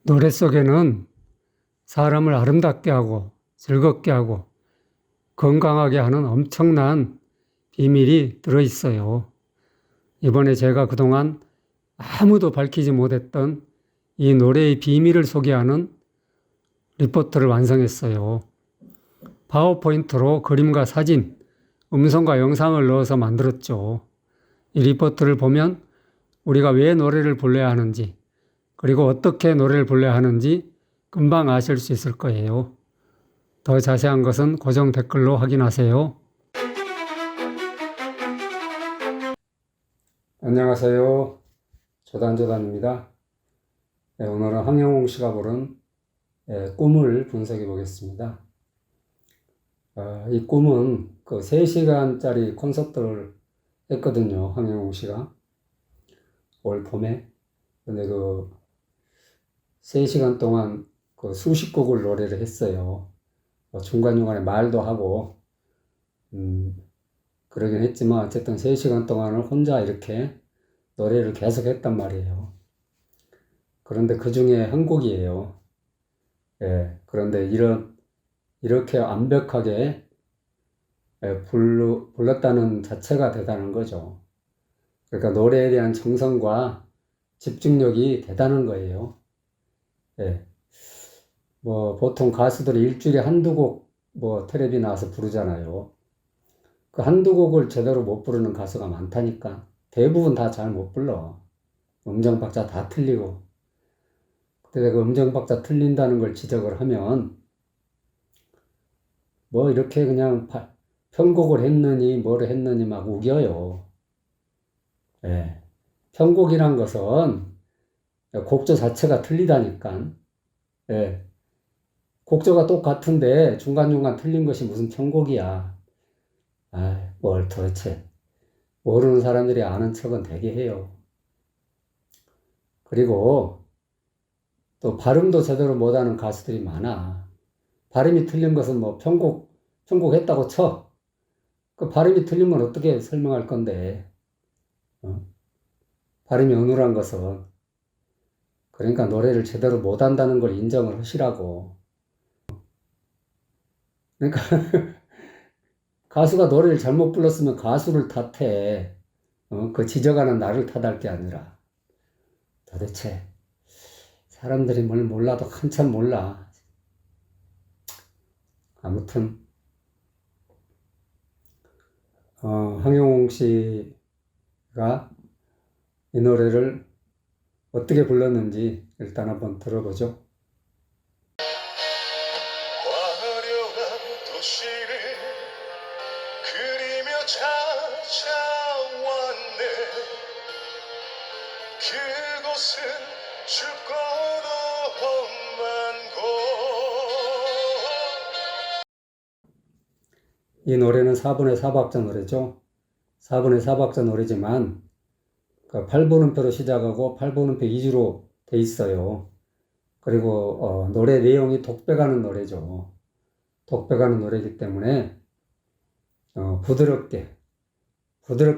노래 속에는 사람을 아름답게 하고 즐겁게 하고 건강하게 하는 엄청난 비밀이 들어있어요. 이번에 제가 그동안 아무도 밝히지 못했던 이 노래의 비밀을 소개하는 리포트를 완성했어요. 파워포인트로 그림과 사진, 음성과 영상을 넣어서 만들었죠. 이 리포트를 보면 우리가 왜 노래를 불러야 하는지, 그리고 어떻게 노래를 불러야 하는지 금방 아실 수 있을 거예요. 더 자세한 것은 고정 댓글로 확인하세요. 안녕하세요. 조단조단입니다. 오늘은 황영웅 씨가 부른 꿈을 분석해 보겠습니다. 이 꿈은 그 3시간짜리 콘서트를 했거든요. 황영웅 씨가 올 봄에. 근데 그 3시간 동안 그 수십 곡을 노래를 했어요. 중간중간에 말도 하고 그러긴 했지만 어쨌든 3시간 동안을 혼자 이렇게 노래를 계속 했단 말이에요. 그런데 그 중에 한 곡이에요. 그런데 이렇게 완벽하게 불렀다는 자체가 대단한 거죠. 그러니까 노래에 대한 정성과 집중력이 대단한 거예요. 뭐 보통 가수들이 일주일에 한두 곡 텔레비 나와서 부르잖아요. 그 한두 곡을 제대로 못 부르는 가수가 많다니까. 대부분 다 잘 못 불러. 음정 박자 다 틀리고. 근데 그 음정 박자 틀린다는 걸 지적을 하면 뭐 이렇게 그냥 편곡을 했느니 뭐를 했느니 막 우겨요. 편곡이란 것은 곡조 자체가 틀리다니까. 곡조가 똑같은데 중간중간 틀린 것이 무슨 편곡이야. 뭘 도대체. 모르는 사람들이 아는 척은 되게 해요. 그리고 또 발음도 제대로 못하는 가수들이 많아. 발음이 틀린 것은 뭐 편곡했다고 쳐. 그 발음이 틀린 건 어떻게 설명할 건데. 발음이 어눌한 것은. 그러니까 노래를 제대로 못한다는 걸 인정을 하시라고. 그러니까 가수가 노래를 잘못 불렀으면 가수를 탓해. 그 지적하는 나를 탓할 게 아니라. 도대체 사람들이 뭘 몰라도 한참 몰라. 아무튼 황영웅 씨가 이 노래를 어떻게 불렀는지 일단 한번 들어보죠. 화려한 도시를 그리며 찾아왔네. 그곳은 춥고도 험한 곳. 이 노래는 4분의 4박자 노래죠. 4분의 4박자 노래지만 8분음표로 시작하고 8분음표 2주로 돼 있어요. 그리고 노래 내용이 독백하는 노래죠. 독백하는 노래이기 때문에 부드럽게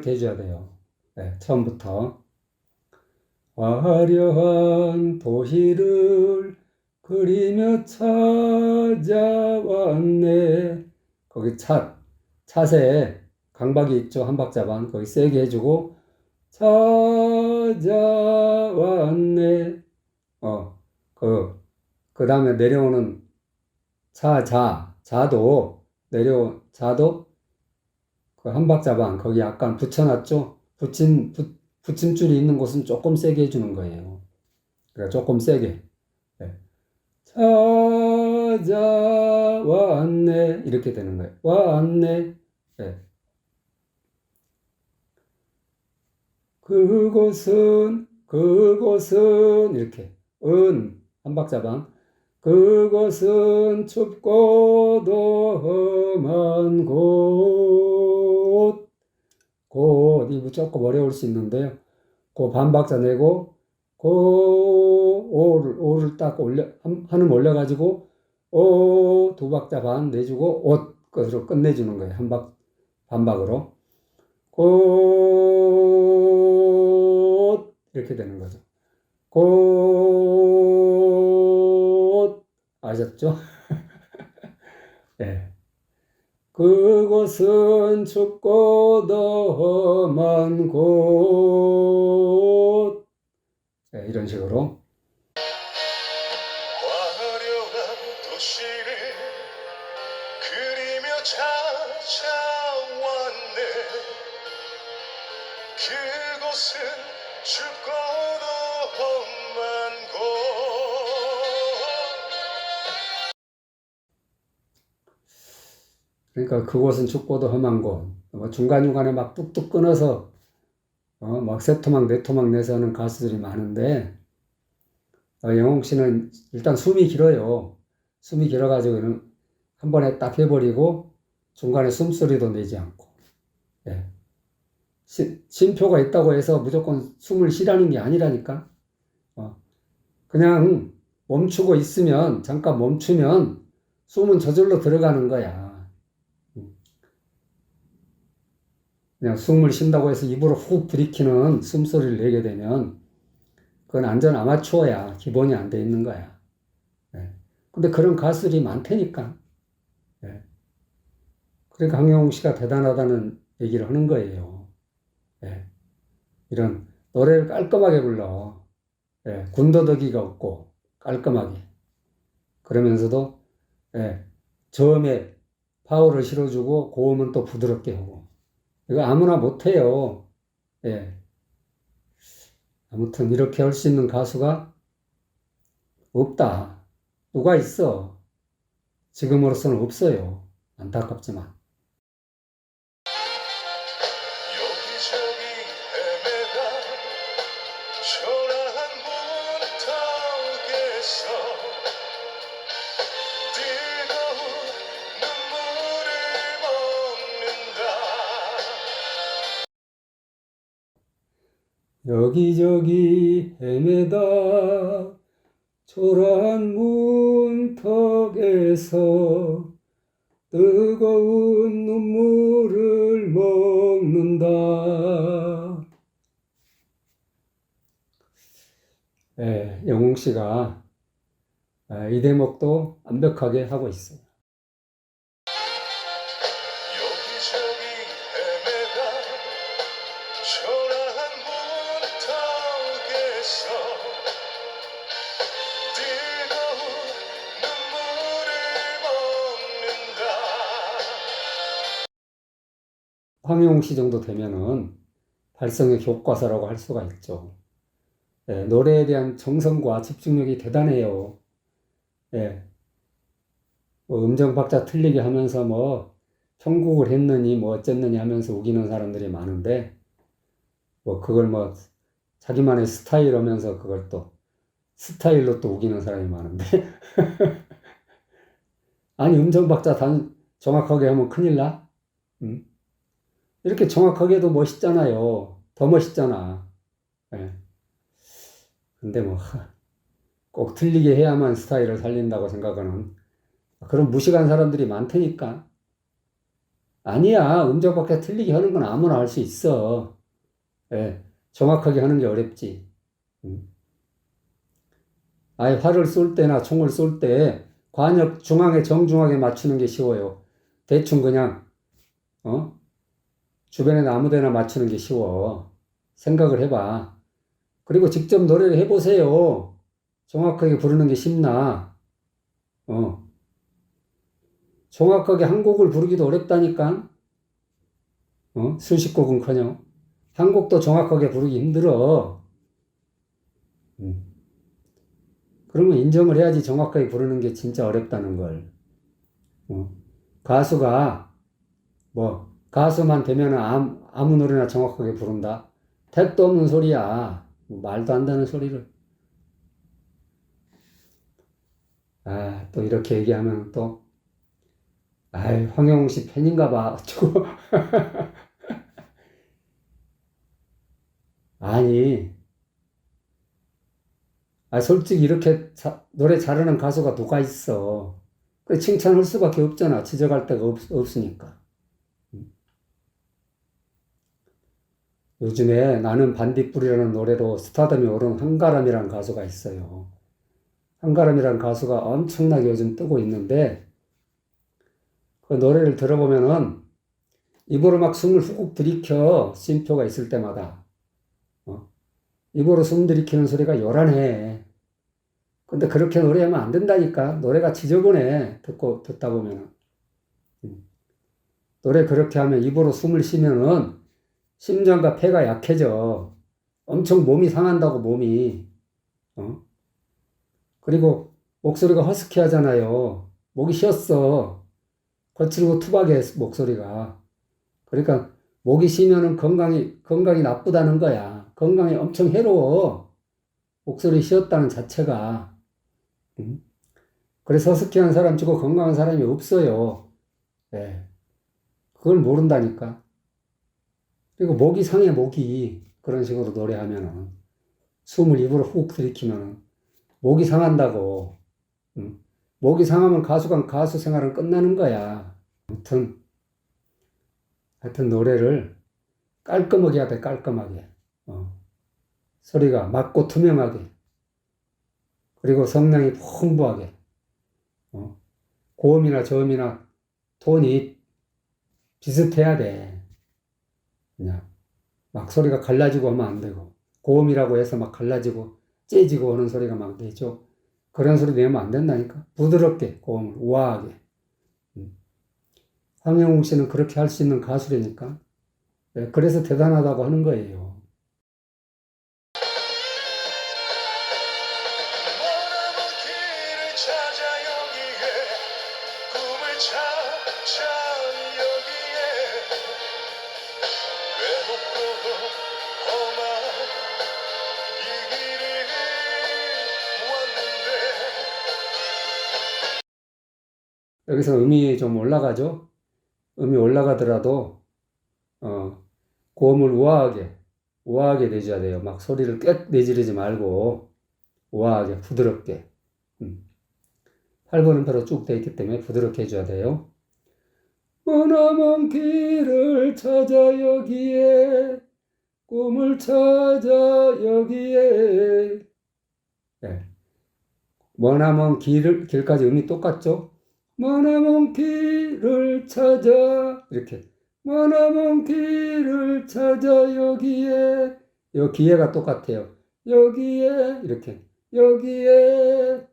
해줘야 돼요. 처음부터 화려한 도시를 그리며 찾아왔네. 거기 찻에 강박이 있죠. 한 박자 반. 거기 세게 해주고 찾아왔네. 그 다음에 내려오는 자도 그 한 박자 반. 거기 약간 붙여놨죠. 붙임줄이 있는 곳은 조금 세게 해주는 거예요. 그러니까 조금 세게. 찾아왔네. 이렇게 되는 거예요. 왔네. 그곳은 이렇게 한 박자 반. 그곳은 춥고도 험한 곳. 이거 조금 어려울 수 있는데요. 반 박자 내고 오를 딱 한음 올려가지고 두 박자 반 내주고 것으로 끝내주는 거예요. 반박으로. 이렇게 되는 거죠. 아셨죠? 예. 그곳은 춥고도 험한 곳. 예, 이런 식으로. 화려한 도시를 그리며 찾아왔네. 그곳은 춥고도 험한 곳. 그러니까 그곳은 춥고도 험한 곳. 뭐 중간중간에 막 뚝뚝 끊어서 막 세 토막 네 토막 내서 하는 가수들이 많은데 영웅 씨는 일단 숨이 길어요. 숨이 길어가지고는 한 번에 딱 해버리고 중간에 숨소리도 내지 않고. 예. 쉼표가 있다고 해서 무조건 숨을 쉬라는 게 아니라니까. 그냥 멈추고 있으면 잠깐 멈추면 숨은 저절로 들어가는 거야. 그냥 숨을 쉰다고 해서 입으로 훅 들이키는 숨소리를 내게 되면 그건 완전 아마추어야. 기본이 안 돼 있는 거야. 예. 근데 그런 가수들이 많다니까. 예. 그러니까 황영웅 씨가 대단하다는 얘기를 하는 거예요. 예. 이런 노래를 깔끔하게 불러. 예. 군더더기가 없고 깔끔하게. 그러면서도 예. 저음에 파워를 실어주고 고음은 또 부드럽게 하고. 이거 아무나 못해요. 예. 아무튼 이렇게 할 수 있는 가수가 없다. 누가 있어? 지금으로서는 없어요. 안타깝지만. 여기저기 헤매다 초라한 문턱에서 뜨거운 눈물을 먹는다. 여기저기 헤매다 초라한 문턱에서 뜨거운 눈물을 먹는다. 예, 영웅 씨가 이 대목도 완벽하게 하고 있어요. 여기저기 헤매다 초라한 문턱에서 뜨거운 눈물을 먹는다. 황영웅 씨 정도 되면은 발성의 교과서라고 할 수가 있죠. 예, 노래에 대한 정성과 집중력이 대단해요. 예, 뭐 음정 박자 틀리게 하면서 뭐 편곡을 했느니 뭐 어쨌느니 하면서 우기는 사람들이 많은데 뭐 그걸 뭐 자기만의 스타일 하면서 그걸 또 스타일로 또 우기는 사람이 많은데 아니 음정 박자 정확하게 하면 큰일 나? 음? 이렇게 정확하게 해도 멋있잖아요. 더 멋있잖아. 예. 근데 뭐 꼭 틀리게 해야만 스타일을 살린다고 생각하는 그런 무식한 사람들이 많다니까. 아니야. 음정 박자 틀리게 하는 건 아무나 할 수 있어. 예. 정확하게 하는 게 어렵지. 음. 아예 활을 쏠 때나 총을 쏠 때 관역 중앙에 정중하게 맞추는 게 쉬워요. 대충 그냥 주변에 아무 데나 맞추는 게 쉬워. 생각을 해봐. 그리고 직접 노래를 해보세요. 정확하게 부르는 게 쉽나? 정확하게 한 곡을 부르기도 어렵다니까? 수십 곡은커녕 한 곡도 정확하게 부르기 힘들어. 음. 그러면 인정을 해야지 정확하게 부르는 게 진짜 어렵다는 걸. 가수가 가수만 되면 아무 노래나 정확하게 부른다? 택도 없는 소리야. 말도 안 되는 소리를. 또 이렇게 얘기하면 또, 황영웅 씨 팬인가 봐. 어쩌고. 아니, 솔직히 이렇게 노래 잘하는 가수가 누가 있어. 그 칭찬할 수밖에 없잖아. 지적할 데가 없으니까. 요즘에 나는 반딧불이라는 노래로 스타덤에 오른 한가람이라는 가수가 있어요. 한가람이라는 가수가 엄청나게 요즘 뜨고 있는데 그 노래를 들어보면은 입으로 막 숨을 훅 들이켜 쉼표가 있을 때마다 입으로 숨 들이키는 소리가 요란해. 근데 그렇게 노래하면 안 된다니까. 노래가 지저분해. 듣다 보면은. 노래 그렇게 하면 입으로 숨을 쉬면은 심장과 폐가 약해져. 엄청 몸이 상한다고, 몸이. 그리고 목소리가 허스키 하잖아요. 목이 쉬었어. 거칠고 투박해, 목소리가. 그러니까 목이 쉬면은 건강이 나쁘다는 거야. 건강이 엄청 해로워. 목소리 쉬었다는 자체가. 그래서 허스키한 사람 치고 건강한 사람이 없어요. 네. 그걸 모른다니까. 그리고 목이 상해, 목이. 그런 식으로 노래하면은. 숨을 입으로 훅 들이키면은. 목이 상한다고. 목이 상하면 가수 생활은 끝나는 거야. 하여튼 노래를 깔끔하게 해야 돼, 깔끔하게. 소리가 맑고 투명하게. 그리고 성량이 풍부하게. 고음이나 저음이나 톤이 비슷해야 돼. 그냥 막 소리가 갈라지고 하면 안 되고, 고음이라고 해서 막 갈라지고 째지고 하는 소리가 막 되죠. 그런 소리 내면 안 된다니까. 부드럽게 고음을 우아하게. 황영웅 씨는 그렇게 할 수 있는 가수라니까. 네, 그래서 대단하다고 하는 거예요. 머나먼 길을 찾아 여기에 꿈을 찾아 여기에 외롭고 험한 이 길을 왔는데 여기서 음이 좀 올라가죠? 음이 올라가더라도, 고음을 우아하게 내줘야 돼요. 막 소리를 꽥 내지르지 말고, 우아하게, 부드럽게. 8번 음표로 쭉 돼 있기 때문에 부드럽게 해줘야 돼요. 머나먼 길을 찾아 여기에, 꿈을 찾아 여기에. 네. 머나먼 길까지 음이 똑같죠? 머나먼 길을 찾아, 이렇게. 머나먼 길을 찾아 여기에. 기에가 똑같아요. 여기에, 이렇게. 여기에,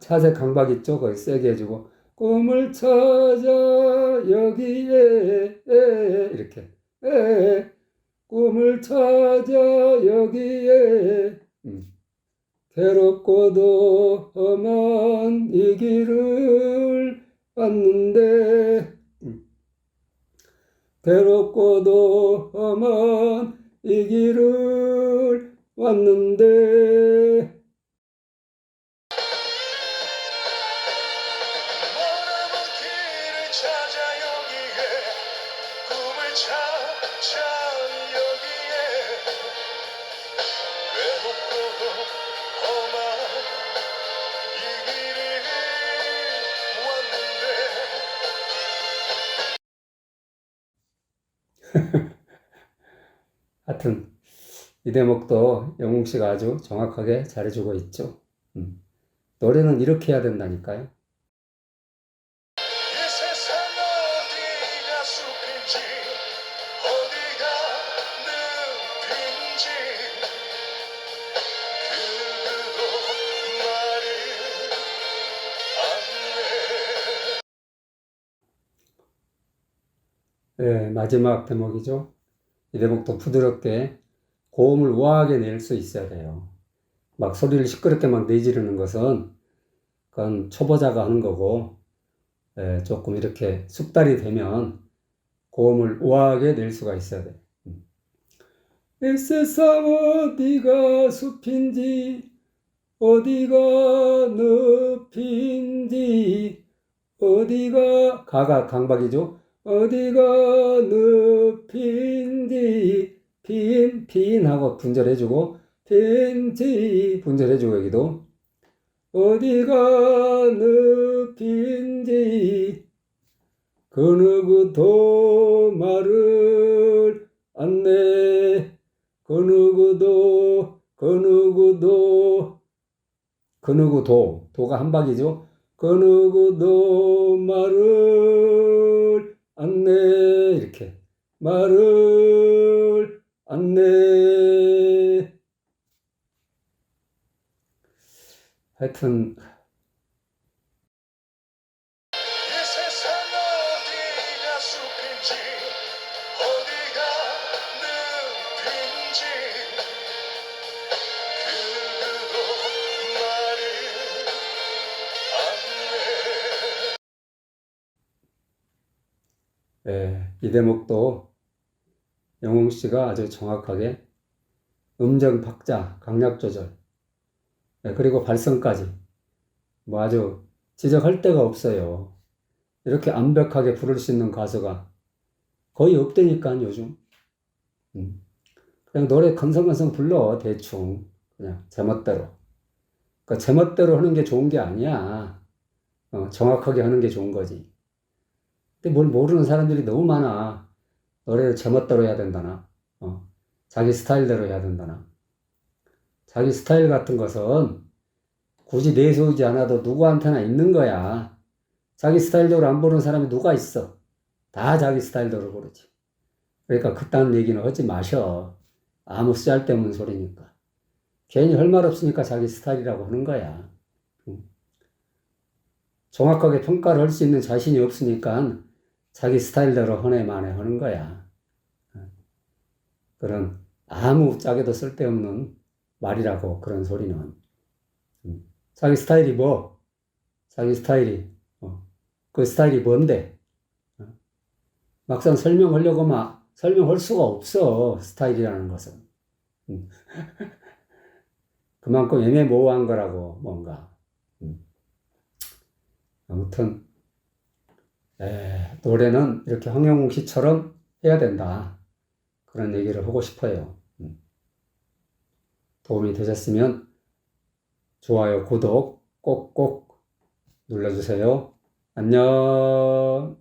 자세 강박 있죠? 거기 세게 해주고. 꿈을 찾아 여기에, 이렇게. 꿈을 찾아 여기에. 괴롭고도 험한 이 길을 왔는데, 괴롭고도 험한 이 길을 왔는데. 머나먼 길을 찾아 여기에 꿈을 찾아 여기에 외롭고 험한 이 길을 왔는데 하여튼 이 대목도 영웅 씨가 아주 정확하게 잘해주고 있죠. 노래는 이렇게 해야 된다니까요. 이 세상 어디가 숲인지 어디가 늪인지 그도 말을 안내 네, 마지막 대목이죠. 이 대목도 부드럽게 고음을 우아하게 낼 수 있어야 돼요. 막 소리를 시끄럽게 막 내지르는 것은 그건 초보자가 하는 거고, 조금 이렇게 숙달이 되면 고음을 우아하게 낼 수가 있어야 돼. 이 세상 어디가 숲인지 어디가 늪인지 어디가 가가 강박이죠. 어디가 늪인지 빈하고 분절해주고 빈지 분절해주고 여기도 어디가 늪인지 그 누구도 말을 안내 그 누구도 그 누구도 그 누구도 도가 한 박이죠. 그 누구도 말을 안 내 이렇게 말을 안 내. 하여튼 이 세상 어디가 숲인지 어디가 늪인지 그 누구도 말을 안 내. 이 대목도 영웅 씨가 아주 정확하게 음정 박자, 강약 조절, 그리고 발성까지 뭐 아주 지적할 데가 없어요. 이렇게 완벽하게 부를 수 있는 가수가 거의 없다니까 요즘. 그냥 노래 건성건성 불러 대충 그냥 제멋대로. 그러니까 제멋대로 하는 게 좋은 게 아니야. 정확하게 하는 게 좋은 거지. 근데 뭘 모르는 사람들이 너무 많아. 노래를 제멋대로 해야 된다나, 자기 스타일대로 해야 된다나. 자기 스타일 같은 것은 굳이 내세우지 않아도 누구한테나 있는 거야. 자기 스타일대로 안 부르는 사람이 누가 있어? 다 자기 스타일대로 부르지. 그러니까 그딴 얘기는 하지 마셔. 아무 쓸데없는 소리니까. 괜히 할 말 없으니까 자기 스타일이라고 하는 거야. 정확하게 평가를 할 수 있는 자신이 없으니까 자기 스타일대로 허네만해 하는 거야. 그런 아무 짝에도 쓸데없는 말이라고 그런 소리는. 자기 스타일이 뭐? 자기 스타일이 그 스타일이 뭔데? 막상 설명하려고 막 설명할 수가 없어. 스타일이라는 것은. 그만큼 애매모호한 거라고 뭔가. 아무튼 노래는 이렇게 황영웅 씨처럼 해야 된다. 그런 얘기를 하고 싶어요. 도움이 되셨으면 좋아요, 구독 꼭꼭 눌러주세요. 안녕.